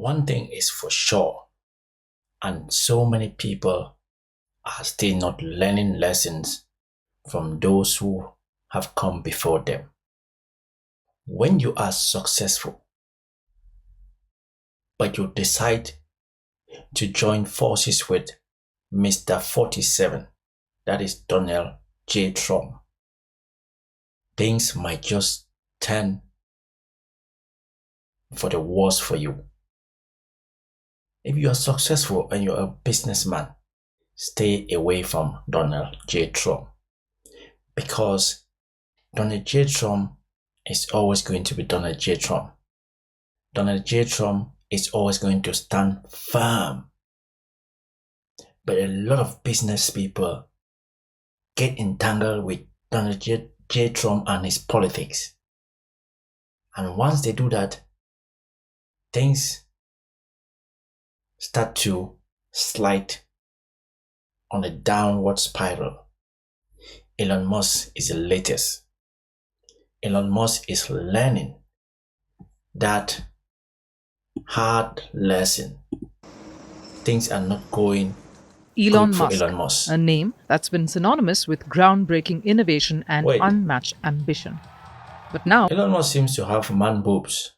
One thing is for sure, and so many people are still not learning lessons from those who have come before them. When you are successful, but you decide to join forces with Mr. 47, that is Donald J. Trump, things might just turn for the worse for you. If you are successful and you're a businessman, stay away from Donald J. Trump, because Donald J. Trump is always going to be Donald J. Trump. Donald J. Trump is always going to stand firm. But a lot of business people get entangled with Donald J. Trump and his politics. And once they do that, things start to slide on a downward spiral. Elon Musk is the latest. Elon Musk is learning that hard lesson. Things are not going Elon good for Musk, Elon Musk. a name that's been synonymous with groundbreaking innovation and Wait. unmatched ambition. But now, Elon Musk seems to have man boobs.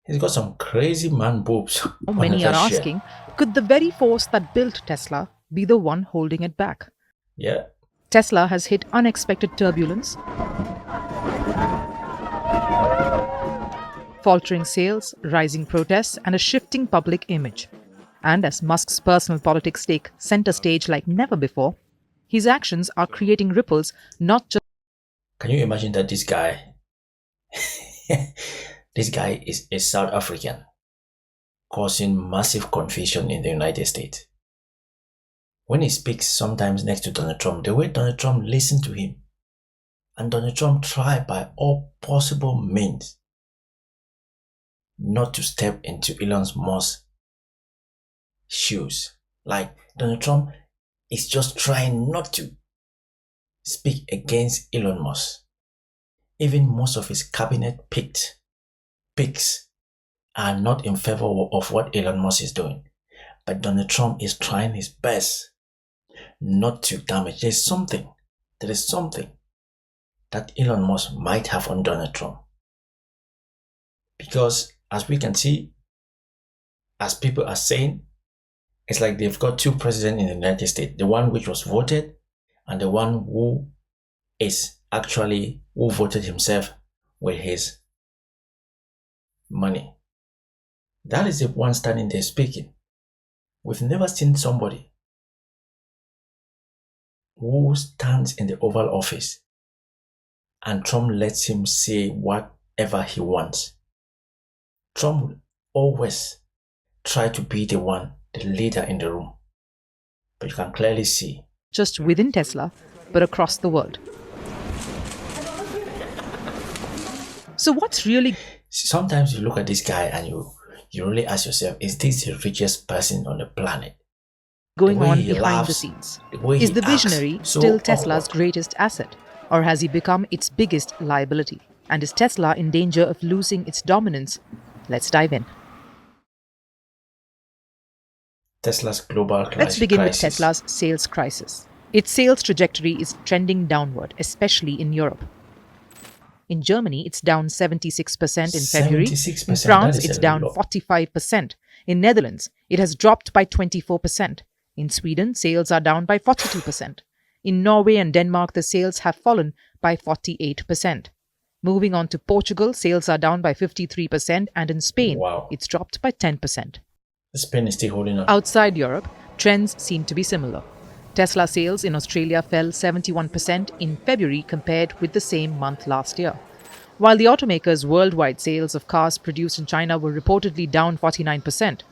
He's got some crazy man boobs. many are asking, could the very force that built Tesla be the one holding it back? Yeah. Tesla has hit unexpected turbulence, faltering sales, rising protests, and a shifting public image. And as Musk's personal politics take center stage like never before, his actions are creating ripples not just. Can you imagine that this guy this guy is a South African, causing massive confusion in the United States? When he speaks sometimes next to Donald Trump, the way Donald Trump listened to him, and Donald Trump tried by all possible means not to step into Elon Musk's shoes. Like, Donald Trump is just trying not to speak against Elon Musk. Even most of his cabinet picks are not in favor of what Elon Musk is doing. But Donald Trump is trying his best not to damage. There is something that Elon Musk might have on Donald Trump. Because as we can see, as people are saying, it's like they've got two presidents in the United States. The one which was voted and the one who voted himself with his money. That is the one standing there speaking. We've never seen somebody who stands in the Oval Office and Trump lets him say whatever he wants. Trump will always try to be the leader in the room. But you can clearly see, just within Tesla, but across the world. So what's really. Sometimes you look at this guy and you really ask yourself, is this the richest person on the planet? Going on behind the scenes? Is the visionary still Tesla's greatest asset, or has he become its biggest liability? And is Tesla in danger of losing its dominance? Let's dive in. Tesla's global crisis. Let's begin with Tesla's sales crisis. Its sales trajectory is trending downward, especially in Europe. In Germany, it's down 76% in February. 76%, in France, it's down 45%. In Netherlands, it has dropped by 24%. In Sweden, sales are down by 42%. In Norway and Denmark, the sales have fallen by 48%. Moving on to Portugal, sales are down by 53%, and in Spain, it's dropped by 10%. Spain is still holding on. Outside Europe, trends seem to be similar. Tesla sales in Australia fell 71% in February compared with the same month last year, while the automaker's worldwide sales of cars produced in China were reportedly down 49%.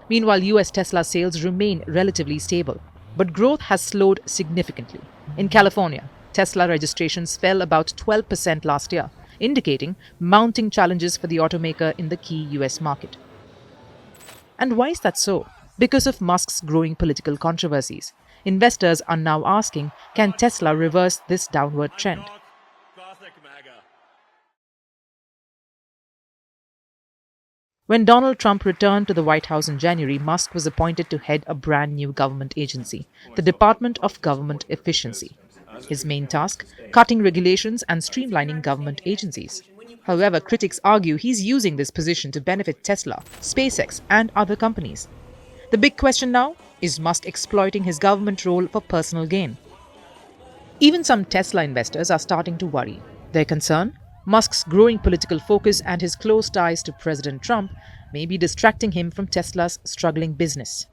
Meanwhile, US Tesla sales remain relatively stable, but growth has slowed significantly. In California, Tesla registrations fell about 12% last year, indicating mounting challenges for the automaker in the key US market. And why is that so? Because of Musk's growing political controversies. Investors are now asking, can Tesla reverse this downward trend? When Donald Trump returned to the White House in January, Musk was appointed to head a brand new government agency, the Department of Government Efficiency. His main task, cutting regulations and streamlining government agencies. However, critics argue he's using this position to benefit Tesla, SpaceX, and other companies. The big question now is Musk exploiting his government role for personal gain? Even some Tesla investors are starting to worry. Their concern? Musk's growing political focus and his close ties to President Trump may be distracting him from Tesla's struggling business.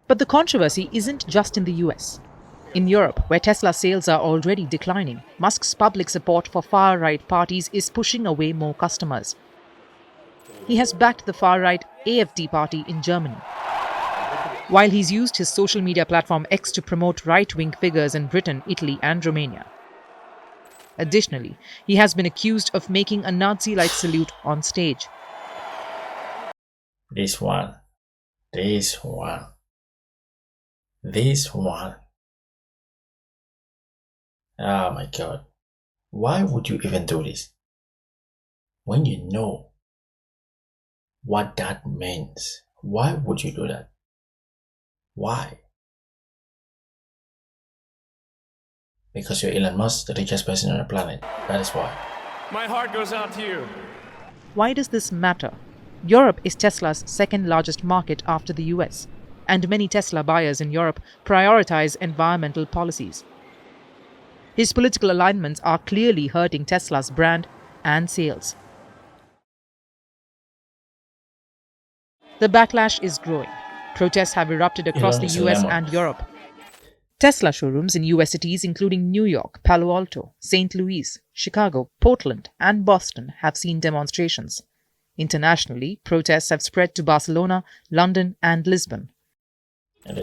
But the controversy isn't just in the US. In Europe, where Tesla sales are already declining, Musk's public support for far-right parties is pushing away more customers. He has backed the far-right AfD party in Germany, while he's used his social media platform X to promote right-wing figures in Britain, Italy, and Romania. Additionally, he has been accused of making a Nazi-like salute on stage. This one. Oh my God. Why would you even do this? When you know what that means, why would you do that? Why? Because you're Elon Musk, the richest person on the planet. That is why. My heart goes out to you. Why does this matter? Europe is Tesla's second largest market after the US, and many Tesla buyers in Europe prioritize environmental policies. His political alignments are clearly hurting Tesla's brand and sales. The backlash is growing. Protests have erupted across the US and Europe. Tesla showrooms in US cities including New York, Palo Alto, St. Louis, Chicago, Portland, and Boston have seen demonstrations. Internationally, protests have spread to Barcelona, London, and Lisbon.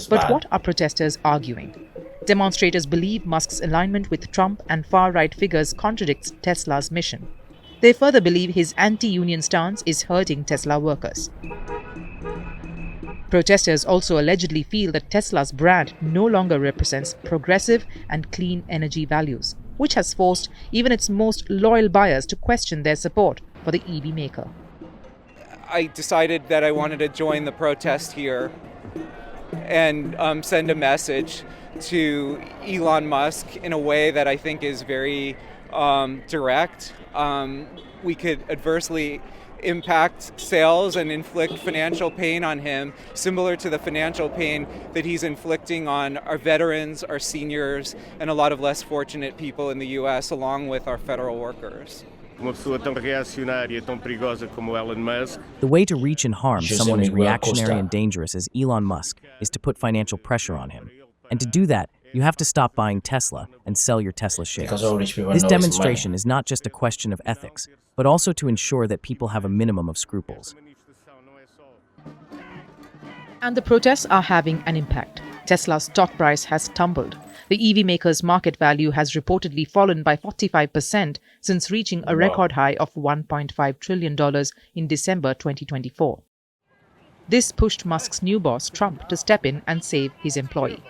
But what are protesters arguing? Demonstrators believe Musk's alignment with Trump and far-right figures contradicts Tesla's mission. They further believe his anti-union stance is hurting Tesla workers. Protesters also allegedly feel that Tesla's brand no longer represents progressive and clean energy values, which has forced even its most loyal buyers to question their support for the EV maker. I decided that I wanted to join the protest here and send a message to Elon Musk in a way that I think is very direct. We could adversely impact sales and inflict financial pain on him, similar to the financial pain that he's inflicting on our veterans, our seniors, and a lot of less fortunate people in the US, along with our federal workers. Uma pessoa tão reacionária, tão perigosa como Elon Musk. The way to reach and harm someone as reactionary Costa. and dangerous as Elon Musk is to put financial pressure on him. And to do that, you have to stop buying Tesla and sell your Tesla shares. Because all rich people This know it's demonstration money. is not just a question of ethics, but also to ensure that people have a minimum of scruples. And the protests are having an impact. Tesla's stock price has tumbled. The EV maker's market value has reportedly fallen by 45% since reaching a record high of $1.5 trillion in December 2024. This pushed Musk's new boss, Trump, to step in and save his employee.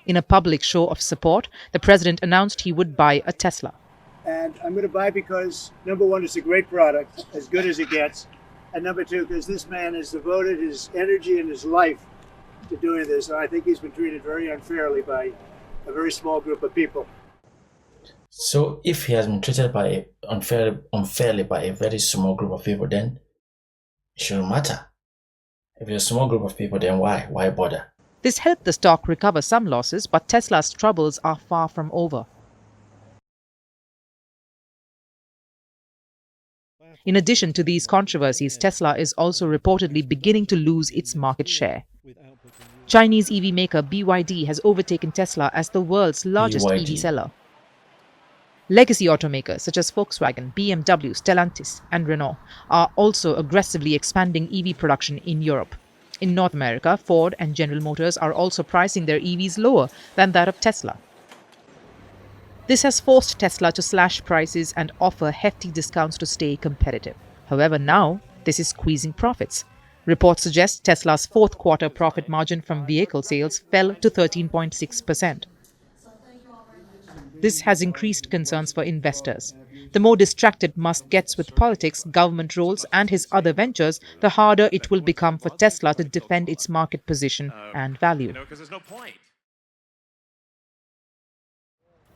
In a public show of support, the president announced he would buy a Tesla. And I'm going to buy because, number one, it's a great product, as good as it gets. And number two, because this man has devoted his energy and his life to doing this. And I think he's been treated very unfairly by a very small group of people. So if he has been treated unfairly by a very small group of people, then it shouldn't matter. If it's a small group of people, then why? Why bother? This helped the stock recover some losses, but Tesla's troubles are far from over. In addition to these controversies, Tesla is also reportedly beginning to lose its market share. Chinese EV maker BYD has overtaken Tesla as the world's largest BYD. EV seller. Legacy automakers such as Volkswagen, BMW, Stellantis, and Renault are also aggressively expanding EV production in Europe. In North America, Ford and General Motors are also pricing their EVs lower than that of Tesla. This has forced Tesla to slash prices and offer hefty discounts to stay competitive. However, now this is squeezing profits. Reports suggest Tesla's fourth quarter profit margin from vehicle sales fell to 13.6%. This has increased concerns for investors. The more distracted Musk gets with politics, government roles, and his other ventures, the harder it will become for Tesla to defend its market position and value. Because there's no point.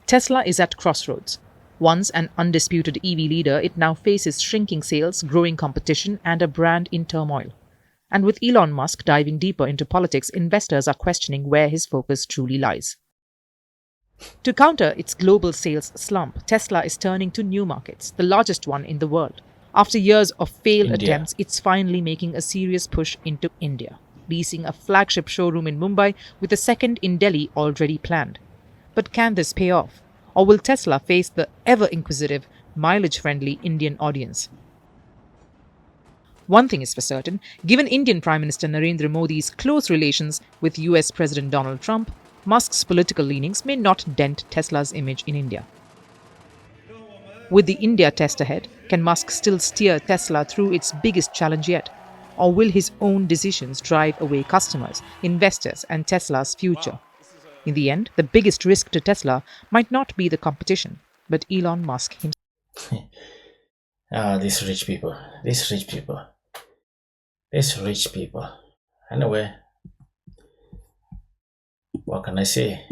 Tesla is at crossroads. Once an undisputed EV leader, it now faces shrinking sales, growing competition, and a brand in turmoil. And with Elon Musk diving deeper into politics, investors are questioning where his focus truly lies. To counter its global sales slump, Tesla is turning to new markets, the largest one in the world. After years of failed India. attempts, it's finally making a serious push into India, leasing a flagship showroom in Mumbai with a second in Delhi already planned. But can this pay off? Or will Tesla face the ever-inquisitive, mileage-friendly Indian audience? One thing is for certain, given Indian Prime Minister Narendra Modi's close relations with US President Donald Trump, Musk's political leanings may not dent Tesla's image in India. With the India test ahead, can Musk still steer Tesla through its biggest challenge yet? Or will his own decisions drive away customers, investors, and Tesla's future? In the end, the biggest risk to Tesla might not be the competition, but Elon Musk himself. These rich people. Anyway, what can I say?